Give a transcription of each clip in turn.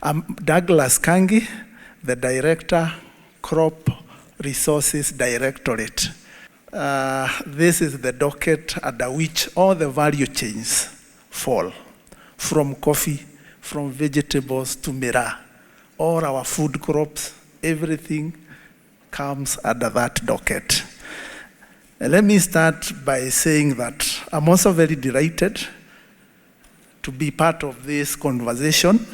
I'm Douglas Kangi, the Director, Crop Resources Directorate. This is the docket under which all the value chains fall, from coffee, from vegetables to miraa. All our food crops, everything comes under that docket. Let me start by saying that I'm also very delighted to be part of this conversation,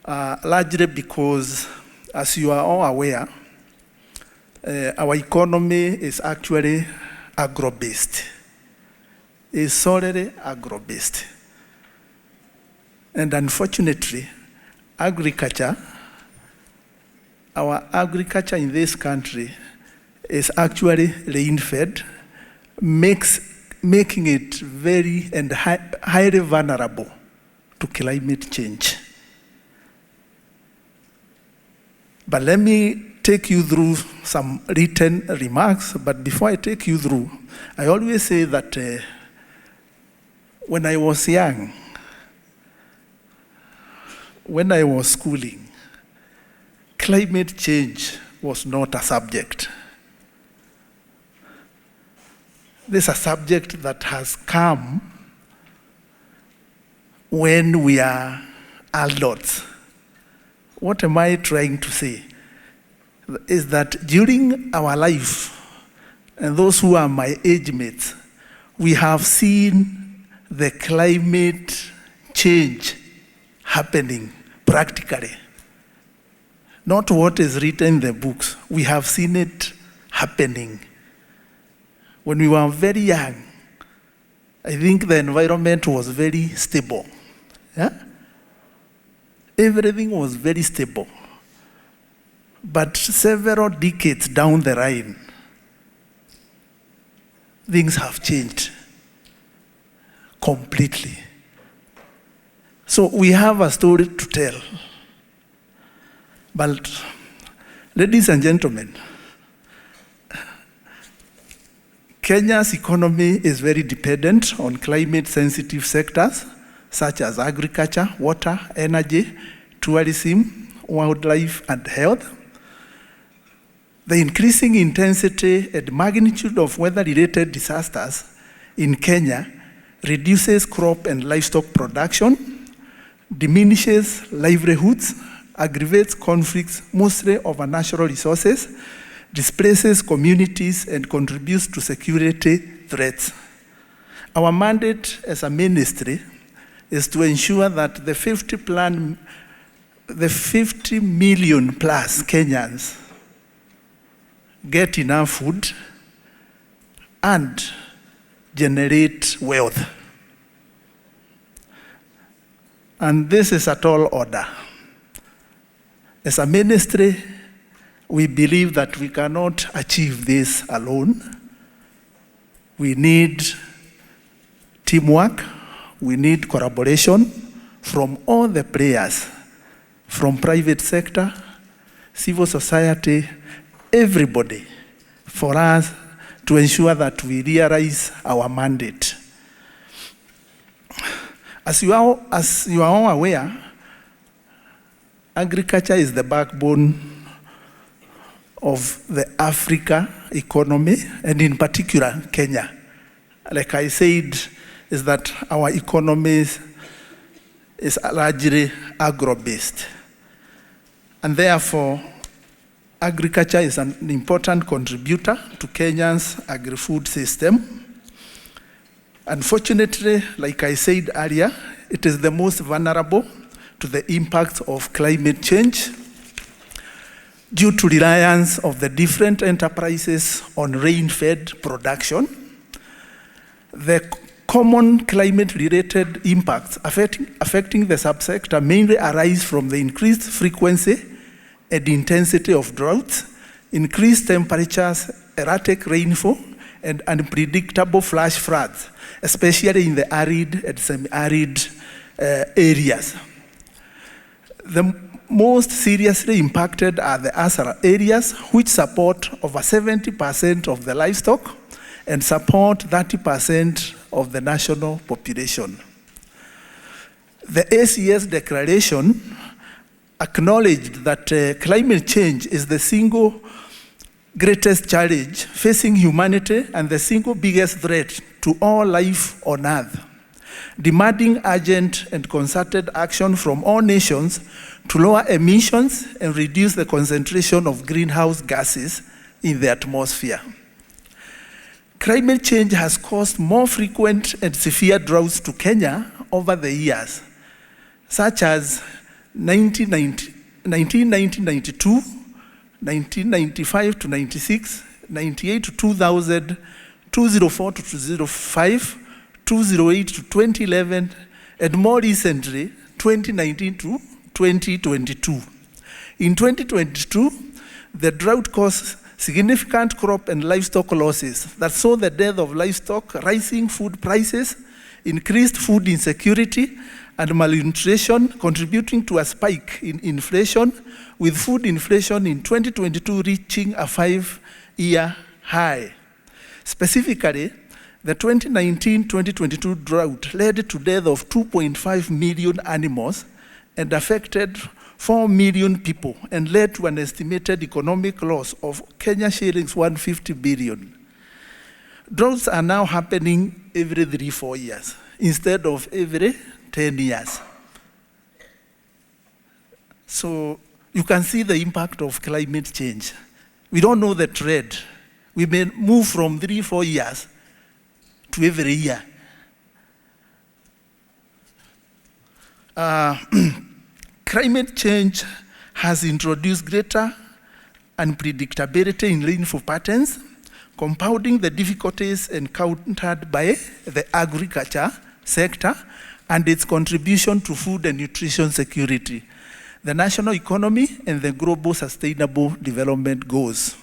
largely because, as you are all aware, our economy is actually agro-based. It's solely agro-based. And unfortunately, agriculture, our agriculture in this country is actually rain-fed, making it very and highly vulnerable to climate change. But let me take you through some written remarks. But before I take you through, I always say that when I was young, when I was schooling, climate change was not a subject. This is a subject that has come when we are adults. What am I trying to say? Is that during our life, and those who are my age mates, we have seen the climate change happening practically. Not what is written in the books. We have seen it happening. When we were very young, I think the environment was very stable. Yeah? Everything was very stable. But several decades down the line, things have changed completely. So we have a story to tell. But ladies and gentlemen, Kenya's economy is very dependent on climate-sensitive sectors such as agriculture, water, energy, tourism, wildlife, and health. The increasing intensity and magnitude of weather-related disasters in Kenya reduces crop and livestock production, diminishes livelihoods, aggravates conflicts mostly over natural resources, displaces communities, and contributes to security threats. Our mandate as a ministry is to ensure that the 50 million plus Kenyans get enough food and generate wealth. And this is a tall order. As a ministry, we believe that we cannot achieve this alone. We need teamwork. We need collaboration from all the players, from private sector, civil society, everybody, for us to ensure that we realize our mandate. As you are all aware, agriculture is the backbone of the Africa economy, and in particular, Kenya. Like I said, is that our economy is largely agro-based. And therefore, agriculture is an important contributor to Kenya's agri-food system. Unfortunately, like I said earlier, it is the most vulnerable to the impacts of climate change due to reliance of the different enterprises on rain-fed production. The common climate-related impacts affecting the subsector mainly arise from the increased frequency and intensity of droughts, increased temperatures, erratic rainfall, and unpredictable flash floods, especially in the arid and semi-arid areas. The most seriously impacted are the ASAR areas, which support over 70% of the livestock and support 30% of the national population. The ACS declaration acknowledged that climate change is the single greatest challenge facing humanity and the single biggest threat to all life on Earth, demanding urgent and concerted action from all nations to lower emissions and reduce the concentration of greenhouse gases in the atmosphere. Climate change has caused more frequent and severe droughts to Kenya over the years, such as 1992, 1995 to 96, 98 to 2000, 204 to 205, 208 to 2011, and more recently, 2019 to 2022. In 2022, the drought caused significant crop and livestock losses that saw the death of livestock, rising food prices, increased food insecurity, and malnutrition, contributing to a spike in inflation, with food inflation in 2022 reaching a 5-year high. Specifically, the 2019-2022 drought led to death of 2.5 million animals and affected 4 million people and led to an estimated economic loss of Kenya shillings 150 billion. Droughts are now happening every 3-4 years instead of every 10 years. So you can see the impact of climate change. We don't know the trend. We may move from 3-4 years to every year. Climate change has introduced greater unpredictability in rainfall patterns, compounding the difficulties encountered by the agriculture sector and its contribution to food and nutrition security, the national economy, and the global sustainable development goals.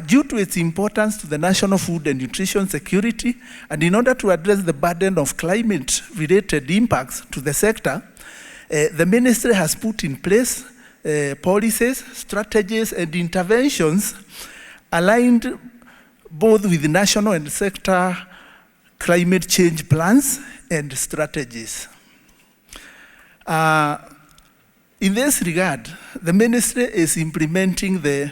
Due to its importance to the national food and nutrition security, and in order to address the burden of climate-related impacts to the sector, the ministry has put in place policies, strategies, and interventions aligned both with national and sector climate change plans and strategies. In this regard, the ministry is implementing the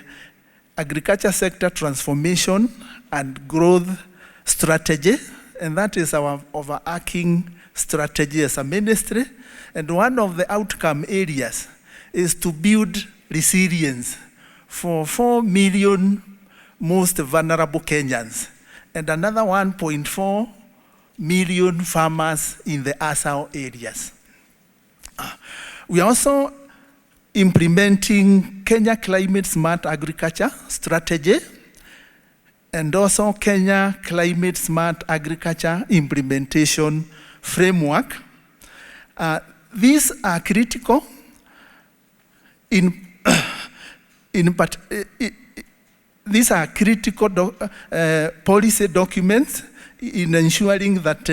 agriculture sector transformation and growth strategy, and that is our overarching strategy as a ministry. And one of the outcome areas is to build resilience for 4 million most vulnerable Kenyans and another 1.4 million farmers in the ASAO areas. We are also implementing Kenya Climate Smart Agriculture Strategy and also Kenya Climate Smart Agriculture Implementation Framework. These are critical these are critical policy documents in ensuring that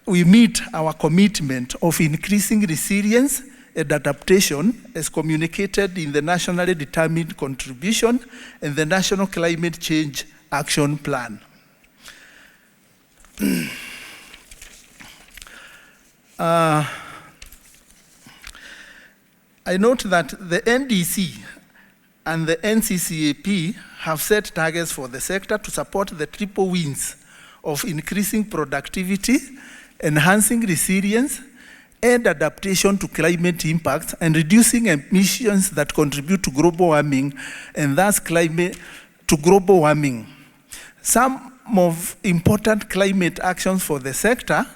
we meet our commitment of increasing resilience and adaptation as communicated in the nationally determined contribution and the National Climate Change Action Plan. I note that the NDC and the NCCAP have set targets for the sector to support the triple wins of increasing productivity, enhancing resilience, and adaptation to climate impacts, and reducing emissions that contribute to global warming, and thus to global warming. Some of important climate actions for the sector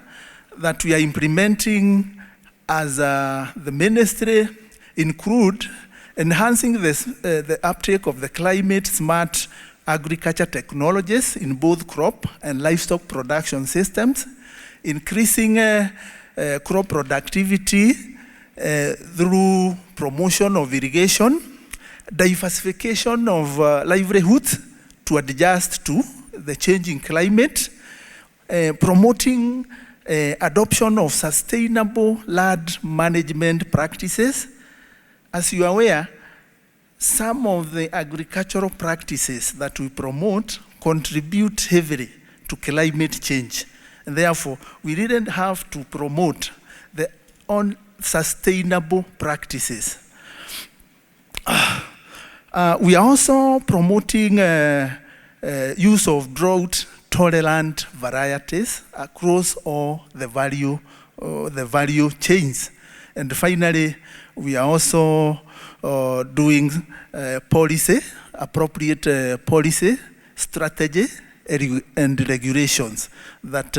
that we are implementing as the ministry include enhancing the uptake of the climate smart agriculture technologies in both crop and livestock production systems, increasing crop productivity through promotion of irrigation, diversification of livelihoods to adjust to the changing climate, promoting adoption of sustainable land management practices. As you are aware, some of the agricultural practices that we promote contribute heavily to climate change. And therefore, we didn't have to promote sustainable practices. We are also promoting use of drought-tolerant varieties across all the value chains. And finally, we are also doing appropriate policy, strategy, and regulations that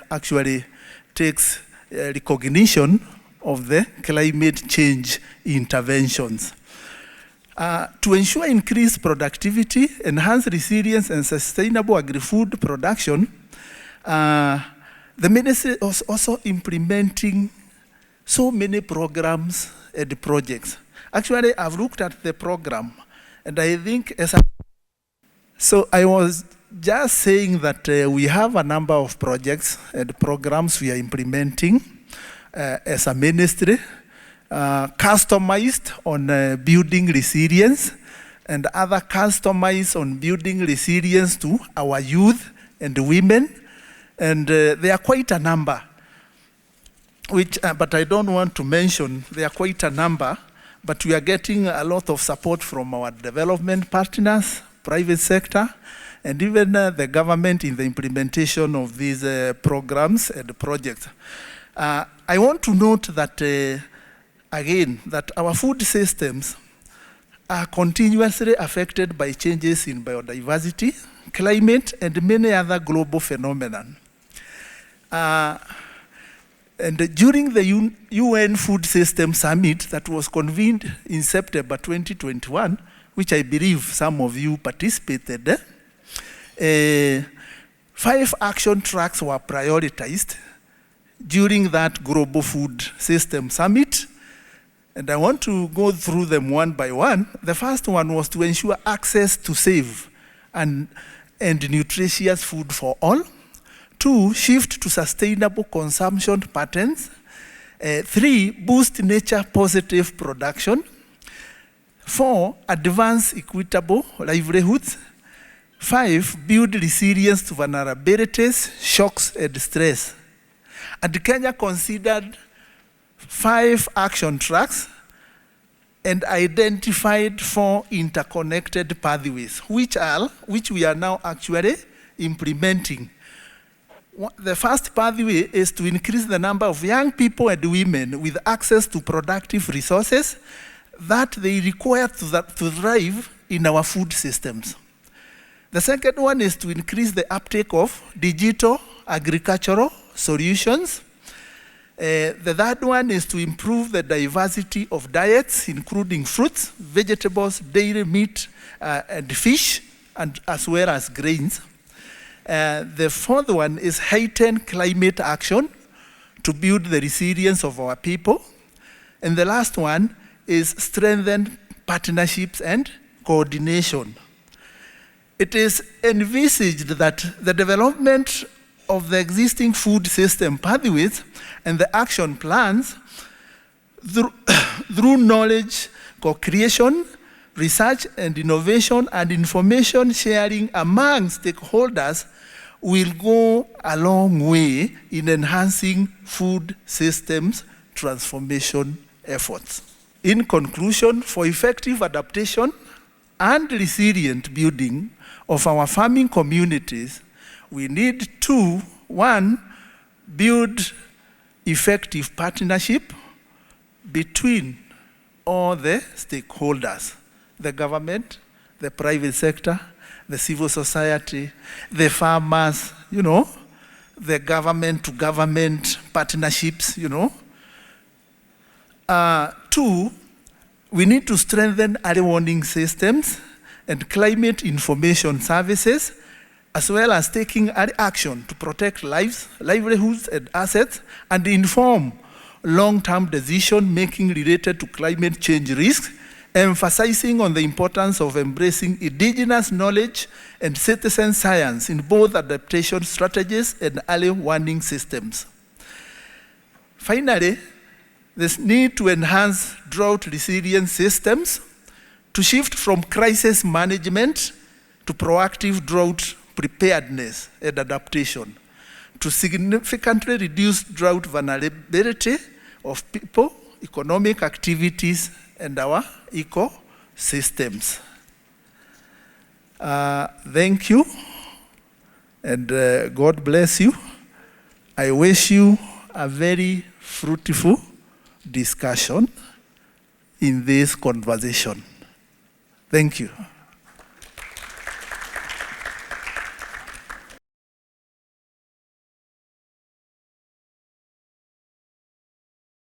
actually takes recognition of the climate change interventions. To ensure increased productivity, enhance resilience, and sustainable agri-food production, the ministry is also implementing so many programs and projects. Actually, I've looked at the program, and I think so I was just saying that we have a number of projects and programs we are implementing as a ministry, customized on building resilience, and other customized on building resilience to our youth and women. And there are quite a number, which, but I don't want to mention, there are quite a number, but we are getting a lot of support from our development partners, private sector, and even the government in the implementation of these programs and projects. I want to note that, again, that our food systems are continuously affected by changes in biodiversity, climate, and many other global phenomena. And during the UN Food System Summit that was convened in September 2021, which I believe some of you participated, 5 action tracks were prioritized during that Global Food System Summit. And I want to go through them one by one. The first one was to ensure access to safe and nutritious food for all. 2, shift to sustainable consumption patterns. 3, boost nature-positive production. 4, advance equitable livelihoods. 5, build resilience to vulnerabilities, shocks, and stress. And Kenya considered 5 action tracks and identified 4 interconnected pathways, which we are now actually implementing. The first pathway is to increase the number of young people and women with access to productive resources that they require to thrive in our food systems. The second one is to increase the uptake of digital agricultural solutions. The third one is to improve the diversity of diets, including fruits, vegetables, dairy, meat, and fish, and as well as grains. The fourth one is heighten climate action to build the resilience of our people. And the last one is strengthen partnerships and coordination. It is envisaged that the development of the existing food system pathways and the action plans through knowledge co-creation, research and innovation, and information sharing among stakeholders will go a long way in enhancing food systems transformation efforts. In conclusion, for effective adaptation and resilient building of our farming communities, we need to, 1, build effective partnership between all the stakeholders, the government, the private sector, the civil society, the farmers, the government-to-government partnerships, 2, we need to strengthen early warning systems and climate information services, as well as taking early action to protect lives, livelihoods, and assets, and inform long-term decision-making related to climate change risks, emphasizing on the importance of embracing indigenous knowledge and citizen science in both adaptation strategies and early warning systems. Finally, there's need to enhance drought resilience systems to shift from crisis management to proactive drought preparedness and adaptation, to significantly reduce drought vulnerability of people economic activities and our ecosystems. Thank you, and God bless you. I wish you a very fruitful discussion in this conversation. Thank you.